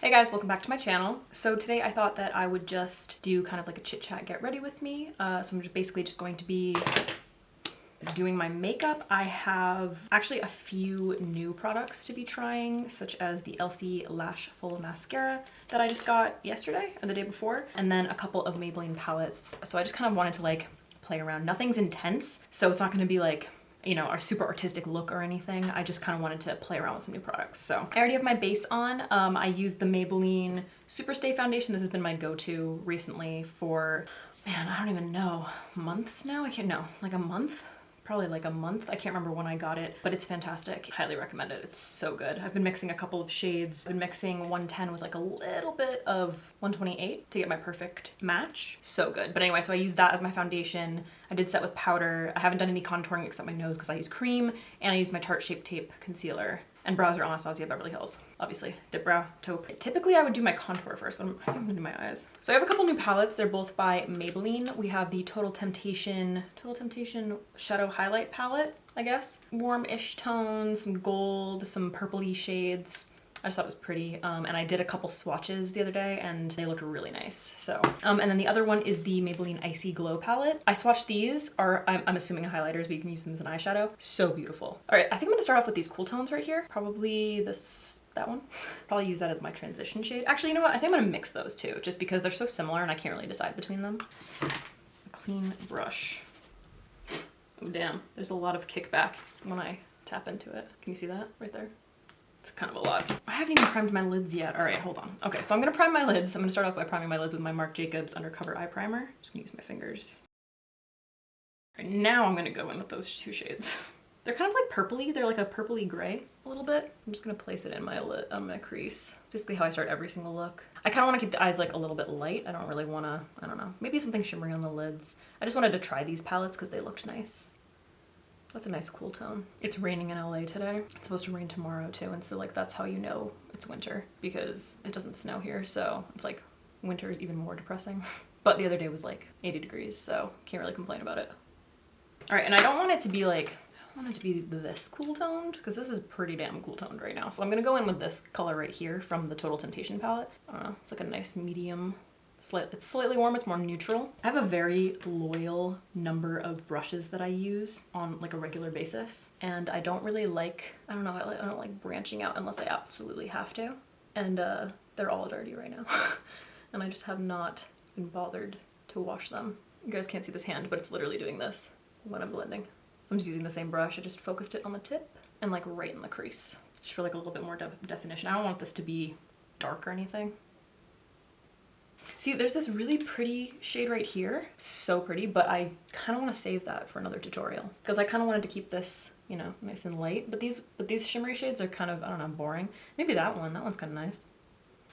Hey guys, welcome back to my channel. So today I thought that I would just do kind of like a chit chat get ready with me. So I'm basically just going to be doing my makeup. I have actually a few new products to be trying, such as the Elcie Lash Full Mascara that I just got yesterday or the day before, and then a couple of Maybelline palettes. So I just kind of wanted to like play around. Nothing's intense, so it's not going to be like, you know, a super artistic look or anything. I just kind of wanted to play around with some new products. So I already have my base on. I used the Maybelline Superstay foundation. This has been my go-to recently for, man, I don't even know, months now? I can't know, like a month? Probably like a month. I can't remember when I got it, but it's fantastic. Highly recommend it. It's so good. I've been mixing a couple of shades. I've been mixing 110 with like a little bit of 128 to get my perfect match. So good. But anyway, so I used that as my foundation. I did set with powder. I haven't done any contouring except my nose because I use cream, and I used my Tarte Shape Tape concealer. And brows are Anastasia Beverly Hills, obviously. Dip brow, taupe. Typically I would do my contour first, but I think I'm gonna do my eyes. So I have a couple new palettes. They're both by Maybelline. We have the Total Temptation Shadow Highlight Palette, I guess. Warm-ish tones, some gold, some purpley shades. I just thought it was pretty. And I did a couple swatches the other day and they looked really nice. So, and then the other one is the Maybelline Icy Glow palette. I swatched these, I'm assuming highlighters, but you can use them as an eyeshadow. So beautiful. All right, I think I'm gonna start off with these cool tones right here. Probably that one. Probably use that as my transition shade. Actually, you know what? I think I'm gonna mix those two just because they're so similar and I can't really decide between them. A clean brush. Oh damn, there's a lot of kickback when I tap into it. Can you see that right there? It's kind of a lot. I haven't even primed my lids yet. All right, hold on. Okay, so I'm gonna prime my lids. I'm gonna start off by priming my lids with my Marc Undercover eye primer. Just gonna use my fingers. All right, now I'm gonna go in with those two shades. They're kind of like purpley. They're like a purpley gray a little bit. I'm just gonna place it in my lid, on my crease. Basically how I start every single look. I kind of want to keep the eyes like a little bit light. I don't really want to, I don't know, maybe something shimmery on the lids. I just wanted to try these palettes because they looked nice. That's a nice cool tone. It's raining in LA today. It's supposed to rain tomorrow too, and so like that's how you know it's winter because it doesn't snow here, so it's like winter is even more depressing. But the other day was like 80 degrees, so can't really complain about it. All right, and I don't want it to be like, I don't want it to be this cool toned because this is pretty damn cool toned right now. So I'm gonna go in with this color right here from the Total Temptation palette. I don't know, it's like a nice medium. It's slightly warm, it's more neutral. I have a very loyal number of brushes that I use on like a regular basis. And I don't really like, I don't know, I don't like branching out unless I absolutely have to. And they're all dirty right now. And I just have not been bothered to wash them. You guys can't see this hand, but it's literally doing this when I'm blending. So I'm just using the same brush. I just focused it on the tip and like right in the crease. Just for like a little bit more definition. I don't want this to be dark or anything. See, there's this really pretty shade right here. So pretty, but I kind of want to save that for another tutorial because I kind of wanted to keep this, you know, nice and light. But these shimmery shades are kind of, I don't know, boring. Maybe that one's kind of nice.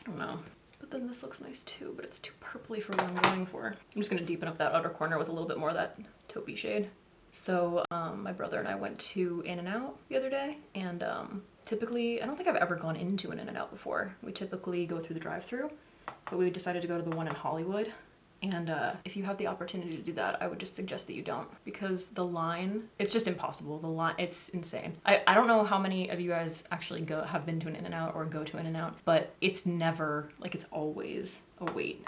I don't know. But then this looks nice too, but it's too purpley for what I'm going for. I'm just going to deepen up that outer corner with a little bit more of that taupey shade. So my brother and I went to In-N-Out the other day, and typically, I don't think I've ever gone into an In-N-Out before. We typically go through the drive-thru. But we decided to go to the one in Hollywood. And if you have the opportunity to do that, I would just suggest that you don't because the line, it's just impossible. The line, it's insane. I don't know how many of you guys actually have been to an In-N-Out or go to In-N-Out, but it's never, like it's always a wait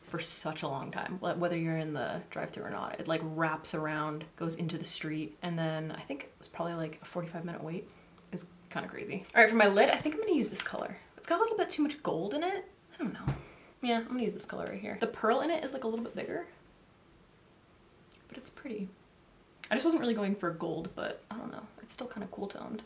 for such a long time, whether you're in the drive-thru or not. It like wraps around, goes into the street, and then I think it was probably like a 45-minute wait. It was kind of crazy. All right, for my lid, I think I'm gonna use this color. It's got a little bit too much gold in it. I don't know. Yeah, I'm gonna use this color right here. The pearl in it is like a little bit bigger, but it's pretty. I just wasn't really going for gold, but I don't know. It's still kind of cool toned.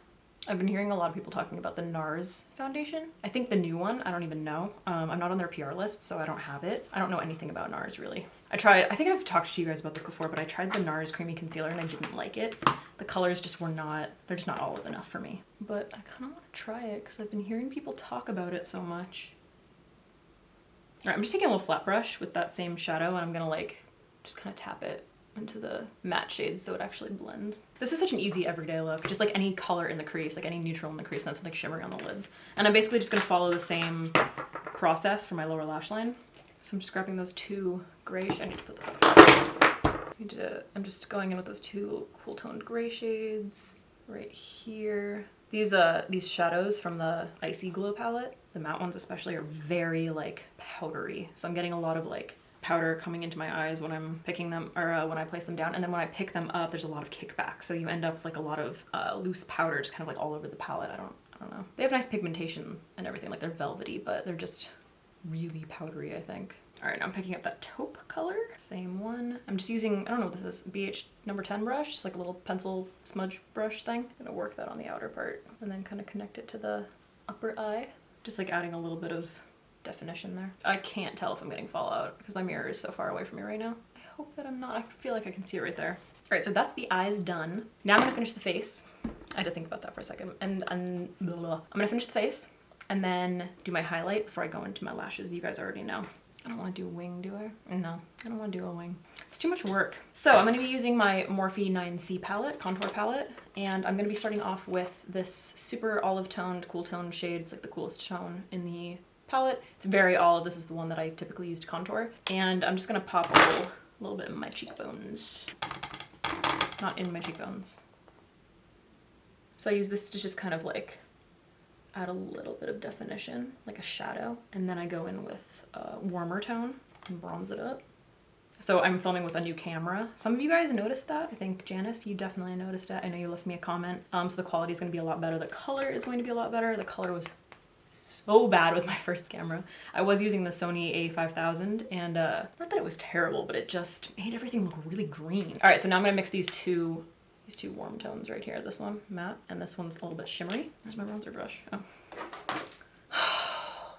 I've been hearing a lot of people talking about the NARS foundation. I think the new one, I don't even know. I'm not on their PR list, so I don't have it. I don't know anything about NARS really. I think I've talked to you guys about this before, but I tried the NARS Creamy Concealer and I didn't like it. The colors just were not, they're just not olive enough for me. But I kind of want to try it because I've been hearing people talk about it so much. All right, I'm just taking a little flat brush with that same shadow and I'm gonna like just kind of tap it into the matte shades so it actually blends. This is such an easy everyday look, just like any color in the crease, like any neutral in the crease, and then something shimmery on the lids. And I'm basically just gonna follow the same process for my lower lash line. So I'm just grabbing those two gray, I need to put this up. I'm just going in with those two cool toned gray shades right here. These shadows from the Icy Glow palette, The matte ones especially are very like powdery. So I'm getting a lot of like powder coming into my eyes when I'm picking them, or when I place them down. And then when I pick them up, there's a lot of kickback. So you end up with like a lot of loose powder just kind of like all over the palette. I don't know. They have nice pigmentation and everything, like they're velvety, but they're just really powdery, I think. All right, now I'm picking up that taupe color, same one. I'm just using, I don't know what this is, BH number 10 brush, just like a little pencil smudge brush thing. I'm gonna work that on the outer part and then kind of connect it to the upper eye. Just like adding a little bit of definition there. I can't tell if I'm getting fallout because my mirror is so far away from me right now. I hope that I'm not. I feel like I can see it right there. All right, so that's the eyes done. Now I'm gonna finish the face. I had to think about that for a second. And I'm gonna finish the face and then do my highlight before I go into my lashes. You guys already know. I don't want to do a wing, do I? No, I don't want to do a wing. It's too much work. So I'm going to be using my Morphe 9C palette, contour palette, and I'm going to be starting off with this super olive toned, cool toned shade. It's like the coolest tone in the palette. It's very olive. This is the one that I typically use to contour. And I'm just going to pop a little bit in my cheekbones. Not in my cheekbones. So I use this to just kind of like add a little bit of definition, like a shadow, and then I go in with a warmer tone and bronze it up. So I'm filming with a new camera. Some of you guys noticed that. I think Janice, you definitely noticed it. I know you left me a comment. So the quality is going to be a lot better. The color is going to be a lot better. The color was so bad with my first camera. I was using the Sony A5000 and not that it was terrible, but it just made everything look really green. All right, so now I'm going to mix these two warm tones right here. This one matte and this one's a little bit shimmery. There's my bronzer brush. Oh.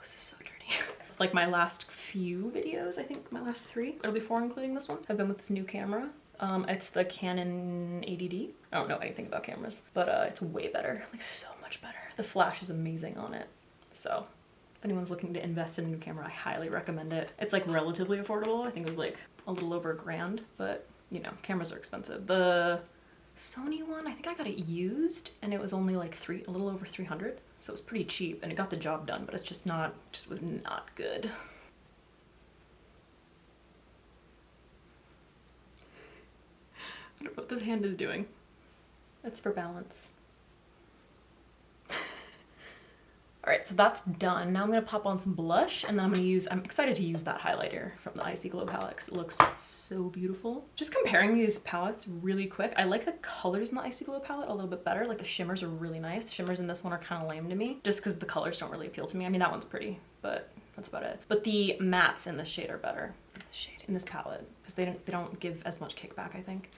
This is so dirty. It's like my last few videos, I think my last 3, or before including this one, have been with this new camera. It's the Canon 80D. I don't know anything about cameras, but it's way better, like so much better. The flash is amazing on it. So if anyone's looking to invest in a new camera, I highly recommend it. It's like relatively affordable. I think it was like a little over $1,000, but you know, cameras are expensive. The Sony one, I think I got it used and it was only like a little over 300. So it was pretty cheap and it got the job done, but it's just was not good. I don't know what this hand is doing. It's for balance. All right, so that's done. Now I'm gonna pop on some blush and then I'm excited to use that highlighter from the Icy Glow palette because it looks so beautiful. Just comparing these palettes really quick, I like the colors in the Icy Glow palette a little bit better. Like the shimmers are really nice. The shimmers in this one are kind of lame to me just because the colors don't really appeal to me. I mean, that one's pretty, but that's about it. But the mattes in this shade are better. The shade in this palette because they don't give as much kickback, I think.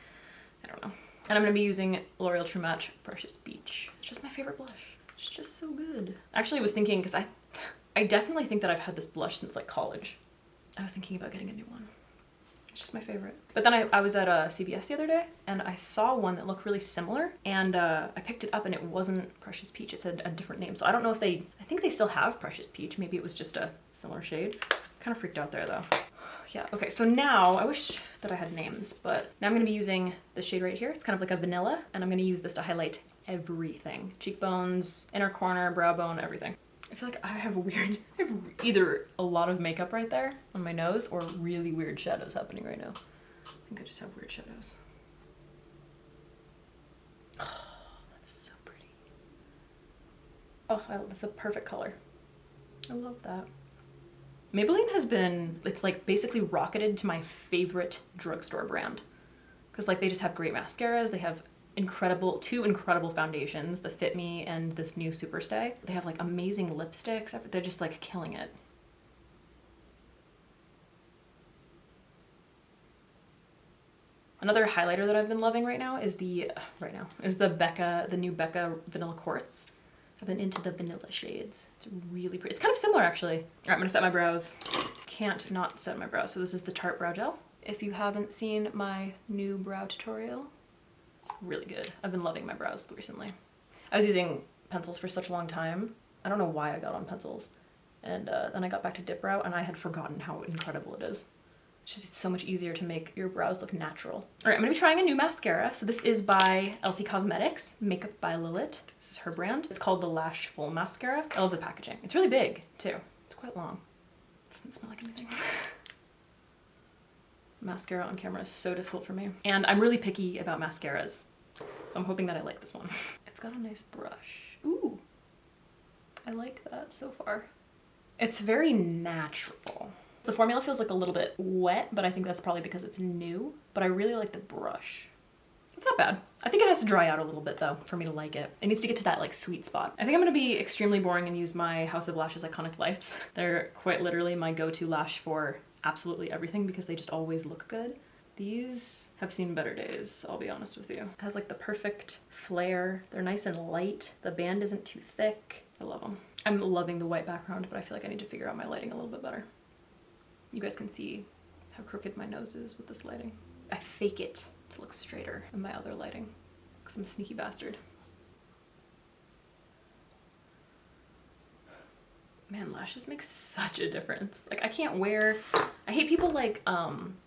I don't know. And I'm gonna be using L'Oreal True Match Precious Beach. It's just my favorite blush. It's just so good. Actually, I was thinking, because I definitely think that I've had this blush since like college. I was thinking about getting a new one. It's just my favorite. But then I was at a CVS the other day and I saw one that looked really similar and I picked it up and it wasn't Precious Peach. It's a different name. So I don't know if I think they still have Precious Peach. Maybe it was just a similar shade. Kind of freaked out there though. Yeah, okay, so now, I wish that I had names, but now I'm gonna be using this shade right here. It's kind of like a vanilla, and I'm gonna use this to highlight everything. Cheekbones, inner corner, brow bone, everything. I feel like I have either a lot of makeup right there on my nose or really weird shadows happening right now. I think I just have weird shadows. Oh, that's so pretty. Oh, that's a perfect color. I love that. Maybelline has been, it's like basically rocketed to my favorite drugstore brand. Because like they just have great mascaras, they have two incredible foundations, the Fit Me and this new Superstay. They have like amazing lipsticks, they're just like killing it. Another highlighter that I've been loving right now is the new Becca Vanilla Quartz. I've been into the vanilla shades. It's really pretty. It's kind of similar actually. All right, I'm gonna set my brows. Can't not set my brows. So this is the Tarte Brow Gel. If you haven't seen my new brow tutorial, it's really good. I've been loving my brows recently. I was using pencils for such a long time. I don't know why I got on pencils. And then I got back to dip brow and I had forgotten how incredible it is. It's so much easier to make your brows look natural. All right, I'm gonna be trying a new mascara. So this is by Elcie Cosmetics, Makeup by Lilith. This is her brand. It's called the Lash Full Mascara. I love the packaging. It's really big too. It's quite long. It doesn't smell like anything. Mascara on camera is so difficult for me. And I'm really picky about mascaras. So I'm hoping that I like this one. It's got a nice brush. Ooh, I like that so far. It's very natural. The formula feels like a little bit wet, but I think that's probably because it's new. But I really like the brush. It's not bad. I think it has to dry out a little bit though for me to like it. It needs to get to that like sweet spot. I think I'm gonna be extremely boring and use my House of Lashes Iconic Lights. They're quite literally my go-to lash for absolutely everything because they just always look good. These have seen better days, I'll be honest with you. It has like the perfect flare. They're nice and light. The band isn't too thick. I love them. I'm loving the white background, but I feel like I need to figure out my lighting a little bit better. You guys can see how crooked my nose is with this lighting. I fake it to look straighter in my other lighting because I'm a sneaky bastard. Man, lashes make such a difference. Like I can't wear, I hate people like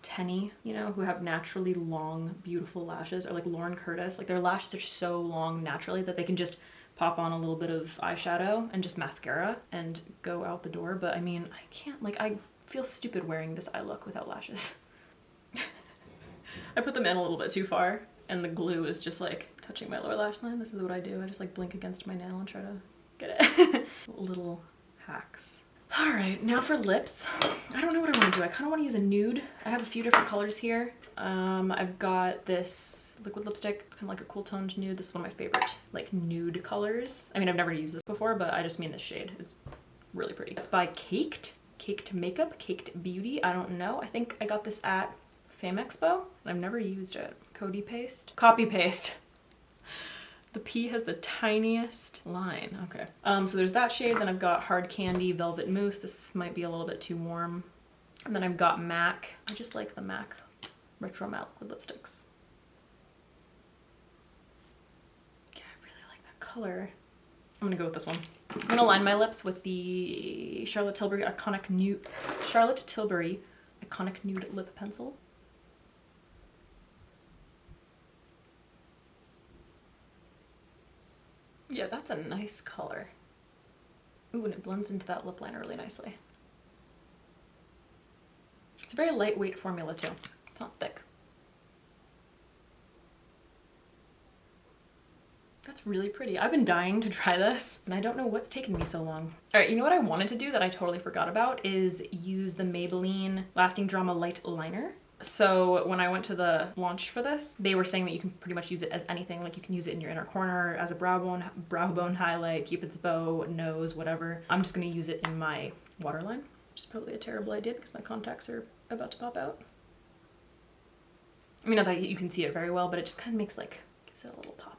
Tenny, you know, who have naturally long, beautiful lashes, or like Lauren Curtis. Like their lashes are so long naturally that they can just pop on a little bit of eyeshadow and just mascara and go out the door. But I mean, I can't, like I feel stupid wearing this eye look without lashes. I put them in a little bit too far and the glue is just like touching my lower lash line. This is what I do. I just like blink against my nail and try to get it. Little hacks. All right, now for lips. I don't know what I want to do. I kind of want to use a nude. I have a few different colors here. I've got this liquid lipstick. It's kind of like a cool toned nude. This is one of my favorite like nude colors. I mean, I've never used this before, but I just mean this shade is really pretty. It's by Caked Makeup, Caked Beauty. I don't know. I think I got this at Fame Expo and I've never used it. Copy paste. The P has the tiniest line. Okay. So there's that shade. Then I've got Hard Candy Velvet Mousse. This might be a little bit too warm. And then I've got MAC. I just like the MAC Retro Matte Liquid Lipsticks. Yeah, I really like that color. I'm gonna go with this one. I'm gonna line my lips with the Charlotte Tilbury Iconic Nude Lip Pencil. Yeah, that's a nice color. Ooh, and it blends into that lip liner really nicely. It's a very lightweight formula too. It's not thick. That's really pretty. I've been dying to try this and I don't know what's taken me so long. All right, you know what I wanted to do that I totally forgot about is use the Maybelline Lasting Drama Light Liner. So when I went to the launch for this, they were saying that you can pretty much use it as anything. Like you can use it in your inner corner as a brow bone highlight, Cupid's bow, nose, whatever. I'm just gonna use it in my waterline, which is probably a terrible idea because my contacts are about to pop out. I mean, not that you can see it very well, but it just kind of makes like, gives it a little pop.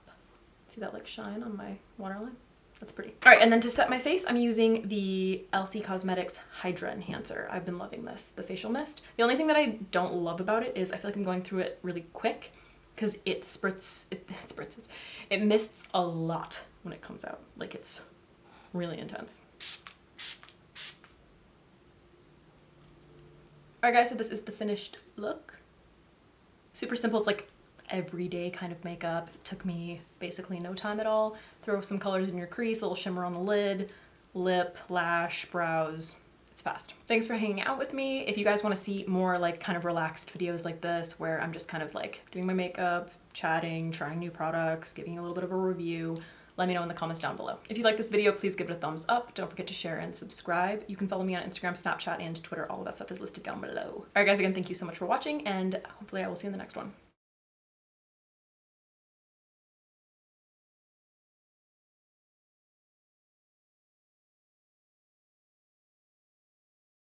See that like shine on my waterline? That's pretty. All right, and then to set my face, I'm using the Elcie Cosmetics Hydra Enhancer. I've been loving this, the facial mist. The only thing that I don't love about it is I feel like I'm going through it really quick because it mists a lot when it comes out. Like it's really intense. All right guys, so this is the finished look. Super simple, it's like everyday kind of makeup. It took me basically no time at all. Throw some colors in your crease, a little shimmer on the lid, lip, lash, brows. It's fast. Thanks for hanging out with me. If you guys want to see more like kind of relaxed videos like this where I'm just kind of like doing my makeup, chatting, trying new products, giving you a little bit of a review, let me know in the comments down below. If you like this video, please give it a thumbs up. Don't forget to share and subscribe. You can follow me on Instagram, Snapchat, and Twitter. All of that stuff is listed down below. All right guys, again, thank you so much for watching and hopefully I will see you in the next one.